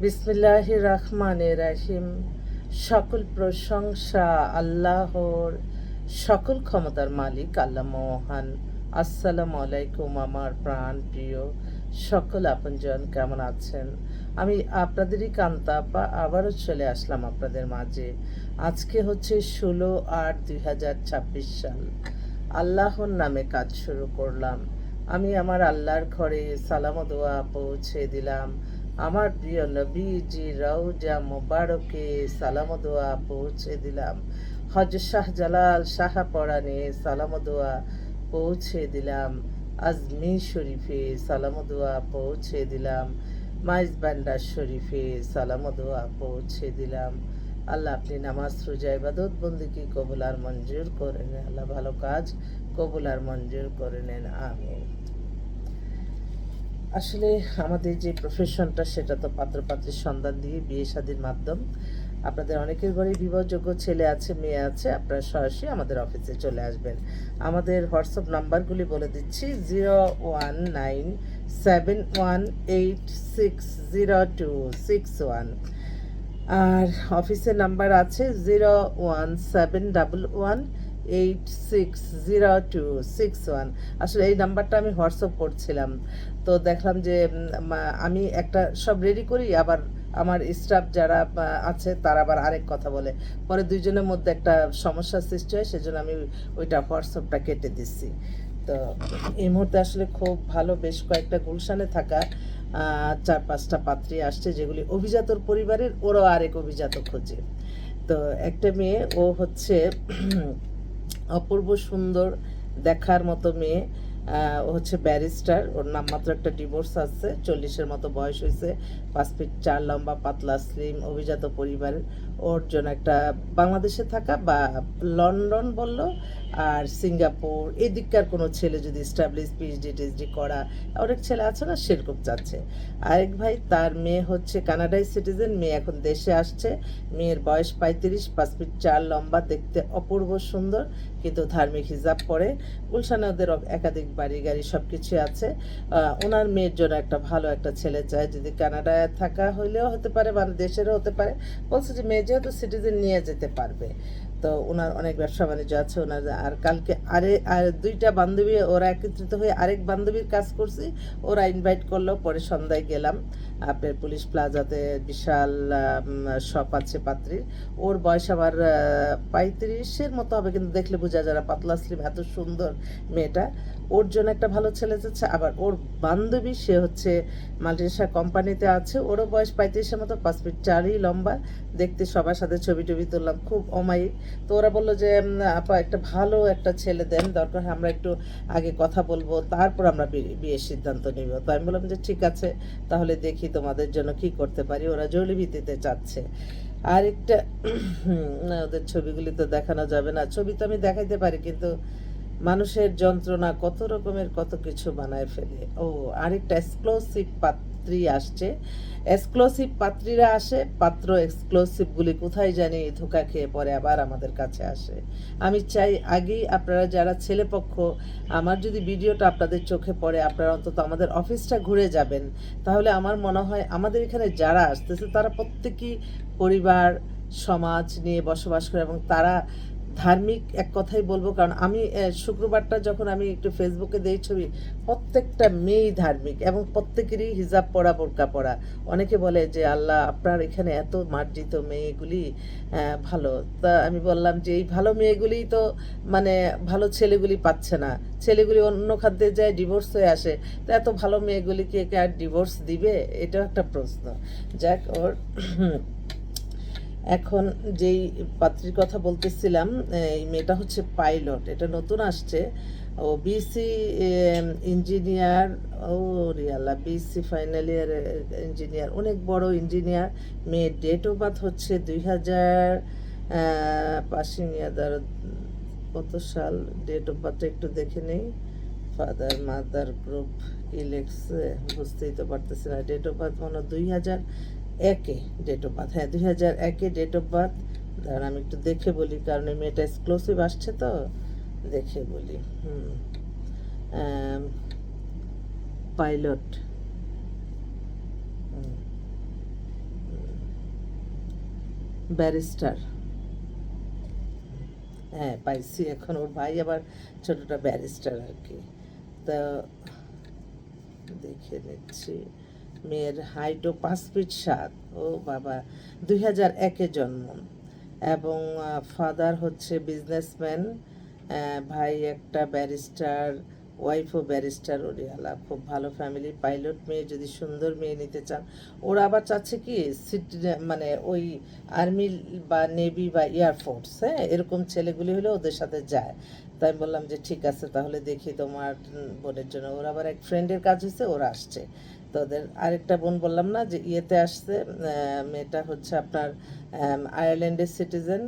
বিসমিল্লাহির রহমানির রহিম। সকল প্রশংসা আল্লাহর, সকল ক্ষমতার মালিক আল্লাহ মহান। আসসালামু আলাইকুম আমার প্রাণ প্রিয় সকল আপনজন, কেমন আছেন? আমি আপনাদেরই কান্তা আপা আবারও চলে আসলাম আপনাদের মাঝে। আজকে হচ্ছে 16/8/2026 সাল। আল্লাহর নামে কাজ শুরু করলাম। আমি আমার আল্লাহর ঘরে সালাম ও দোয়া পৌঁছে দিলাম। আমার প্রিয় নবীজি রওজা মোবারকে সালাম ও দোয়া পৌঁছে দিলাম। হযরত শাহজালাল শাহপরানে সালাম ও দোয়া পৌঁছে দিলাম। আজমির শরীফে সালাম ও দোয়া পৌঁছে দিলাম। মাইজবান্ডার শরীফে সালাম ও দোয়া পৌঁছে দিলাম। আল্লাহ আপনি নামাজ রোজা ইবাদত বন্দেগী কবুল আর মঞ্জুর করে নেন। আল্লাহ ভালো কাজ কবুল আর মঞ্জুর করে নেন, আমিন। আসলে আমাদের যে প্রফেশনটা সেটা তো পাত্রপাত্রীর সন্ধান দিয়ে বিয়ে শাদীর মাধ্যম। আপনাদের অনেকের ঘরেই বিবাহযোগ্য ছেলে আছে, মেয়ে আছে, আপনারা সরাসরি আমাদের অফিসে চলে আসবেন। আমাদের হোয়াটসঅ্যাপ নাম্বারগুলি বলে দিচ্ছি: 01971860261, আর অফিসের নাম্বার আছে 01711860261। আসলে এই নাম্বারটা আমি হোয়াটসঅ্যাপ করছিলাম, তো দেখলাম যে আমি একটা সব রেডি করি, আবার আমার স্টাফ যারা আছে তারা আবার আরেক কথা বলে, পরে দুইজনের মধ্যে একটা সমস্যার সৃষ্টি হয়, সেজন্য আমি ওইটা হোয়াটসঅ্যাপটা কেটে দিচ্ছি। তো এই মুহূর্তে আসলে খুব ভালো বেশ কয়েকটা গুলশানে থাকা 4-5টা পাত্রী আসছে, যেগুলি অভিজাতর পরিবারের, ওরাও আরেক অভিজাত খোঁজে। তো একটা মেয়ে, ও হচ্ছে অপূর্ব সুন্দর দেখার মতো মেয়ে। ও হচ্ছে ব্যারিস্টার, ওর নামমাত্র একটা ডিভোর্স আছে, 40-এর মতো বয়স হয়েছে, 5 ফিট 4 লম্বা, পাতলা স্লিম, অভিজাত পরিবারের। ওর জন্য একটা বাংলাদেশে থাকা বা লন্ডন বলল আর সিঙ্গাপুর এদিককার কোনো ছেলে যদি এস্টাবলিশ পিএইচডি টিএইচডি করা, অনেক ছেলে আছে না, সেরকম চাচ্ছে। আরেক ভাই, তার মেয়ে হচ্ছে কানাডায় সিটিজেন, মেয়ে এখন দেশে আসছে। মেয়ের বয়স 35, 5 ফিট 4 লম্বা, দেখতে অপূর্ব সুন্দর, কিন্তু ধার্মিক হিজাব পরে। গুলশানে ওদের একাধিক বাড়ি গাড়ি সব কিছু আছে। ওনার মেয়ের জন্য একটা ভালো একটা ছেলে চায়, যদি কানাডায় থাকা হইলেও হতে পারে বা দেশেরও হতে পারে। বলছে যে মেয়ে যেহেতু সিটিজেন নিয়ে যেতে পারবে। তো ওনার অনেক ব্যবসা বাণিজ্য আছে ওনার। আর কালকে আর 2টা বান্ধবী ওরা একত্রিত হয়ে আরেক বান্ধবীর কাজ করছি, ওরা ইনভাইট করলো, পরে সন্ধ্যায় গেলাম। আপনার পুলিশ প্লাজাতে বিশাল শপ আছে পাত্রীর। ওর বয়স আবার 35-এর মতো হবে, কিন্তু দেখলে বোঝা যারা পাতলা স্লিম, এত সুন্দর মেয়েটা। ওর জন্য একটা ভালো ছেলে যাচ্ছে। আবার ওর বান্ধবী, সে হচ্ছে মাল্টিনেশনাল কোম্পানিতে আছে, ওরও বয়স 35-এর মতো, 5 ফিট 4ই লম্বা, দেখতে সবার সাথে ছবি টবি তুললাম, খুব অমায়িক। তো ওরা বললো যে আপা একটা ভালো একটা ছেলে দেন, দরকার আমরা একটু আগে কথা বলবো, তারপর আমরা বিয়ের সিদ্ধান্ত নিব। তো আমি বললাম যে ঠিক আছে, তাহলে দেখি তোমাদের জন্য কি করতে পারি। ওরা জরুরি ভিত্তিতে চাচ্ছে। আরেকটা না, ওদের ছবিগুলি তো দেখানো যাবে না, ছবি তো আমি দেখাইতে পারি, কিন্তু মানুষের যন্ত্রণা কত রকমের কত কিছু বানায় ফেলে। ও, আরেকটা এক্সক্লুসিভ পাত্রী আসছে। এক্সক্লুসিভ পাত্রীরা আসে, পাত্র এক্সক্লুসিভগুলি কোথায় জানি ধোকা খেয়ে পরে আবার আমাদের কাছে আসে। আমি চাই আগেই আপনারা যারা ছেলেপক্ষ, আমার যদি ভিডিওটা আপনাদের চোখে পড়ে, আপনারা অন্তত আমাদের অফিসটা ঘুরে যাবেন, তাহলে আমার মনে হয় আমাদের এখানে যারা আসতেছে তারা প্রত্যেকেই পরিবার সমাজ নিয়ে বসবাস করে, এবং তারা ধার্মিক। এক কথাই বলবো, কারণ আমি শুক্রবারটা যখন আমি একটু ফেসবুকে দেই ছবি, প্রত্যেকটা মেয়েই ধার্মিক এবং প্রত্যেকেরই হিজাব পরা, বোরকা পরা। অনেকে বলে যে আল্লাহ আপনার এখানে এত মার্জিত মেয়েগুলি ভালো। তা আমি বললাম যে এই ভালো মেয়েগুলিই তো মানে ভালো ছেলেগুলি পাচ্ছে না, ছেলেগুলি অন্য খাদ্যে যায়, ডিভোর্স হয়ে আসে। তো এত ভালো মেয়েগুলিকে কে আর ডিভোর্স দিবে? এটাও একটা প্রশ্ন। যাক, ওর এখন যেই পাত্রীর কথা বলতেছিলাম, এই মেয়েটা হচ্ছে পাইলট, এটা নতুন আসছে। ও বিসি ইঞ্জিনিয়ার। ও রিয়াল্লা, বিসি ফাইনাল ইয়ার ইঞ্জিনিয়ার, অনেক বড় ইঞ্জিনিয়ার। মেয়ের ডেট অফ বার্থ হচ্ছে 2000, পাসিং ইয়ার কত সাল, ডেট অফ বার্থটা একটু দেখে নেই। ফাদার মাদার গ্রুপ কি লেখছে বুঝতেই তো পারতেছি না। ডেট অফ বার্থ মনে হয় 2001-এ ডেট অফ বার্থ, হ্যাঁ 2001-এ ডেট অফ বার্থ। দাঁড়ান আমি একটু দেখে বলি, কারণ এই মেয়েটা এক্সক্লুসিভ আসছে, তো দেখে বলি। Pilot, barrister. হ্যাঁ পাইছি, এখন ওর ভাই আবার ছোটটা ব্যারিস্টার আর কি। তো দেখে নিচ্ছি, মেয়ের হাইটও 5 ফিট 7। ও বাবা, 2001-এ জন্ম, এবং ফাদার হচ্ছে বিজনেসম্যান, ভাই একটা ব্যারিস্টার, ওয়াইফও ব্যারিস্টার। ওরিয়ালা খুব ভালো ফ্যামিলি, পাইলট মেয়ে, যদি সুন্দর মেয়ে নিতে চান। ওরা আবার চাচ্ছে কি সিটি, মানে ওই আর্মি বা নেভি বা এয়ারফোর্স, হ্যাঁ এরকম ছেলেগুলি হলে ওদের সাথে যায়। তাই আমি বললাম যে ঠিক আছে তাহলে দেখি তোমার বোনের জন্য। ওর আবার এক ফ্রেন্ডের কাজ হয়েছে, ওরা আসছে। তো ওদের আরেকটা বোন বললাম না যে ইয়েতে আসছে, মেয়েটা হচ্ছে আপনার আয়ারল্যান্ডের সিটিজেন।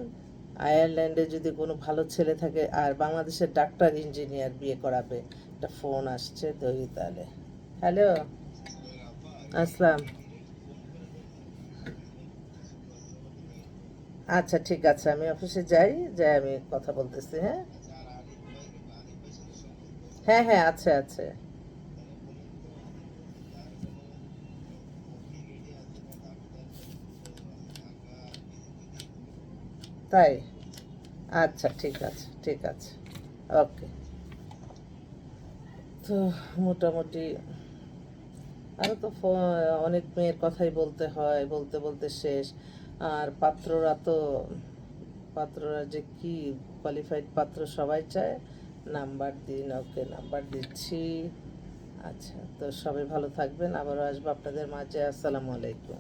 আয়ারল্যান্ডে যদি কোনো ভালো ছেলে থাকে, আর বাংলাদেশের ডাক্তার ইঞ্জিনিয়ার, বিয়ে করাবে। একটা ফোন আসছে, দই তাহলে। হ্যালো, আসসালাম। আচ্ছা ঠিক আছে, আমি অফিসে যাই, যাই আমি কথা বলতেছি। হ্যাঁ হ্যাঁ হ্যাঁ, আছে আছে। তাই? আচ্ছা ঠিক আছে, ঠিক আছে। ওকে। তো মোটামুটি আরও তো অনেক মেয়ের কথাই বলতে হয়, বলতে বলতে শেষ। আর পাত্ররা যে কি কোয়ালিফাইড পাত্র সবাই চায়। নাম্বার দিন, ওকে নাম্বার দিচ্ছি। আচ্ছা, তো সবাই ভালো থাকবেন, আবারও আসবো আপনাদের মাঝে। আসসালামু আলাইকুম।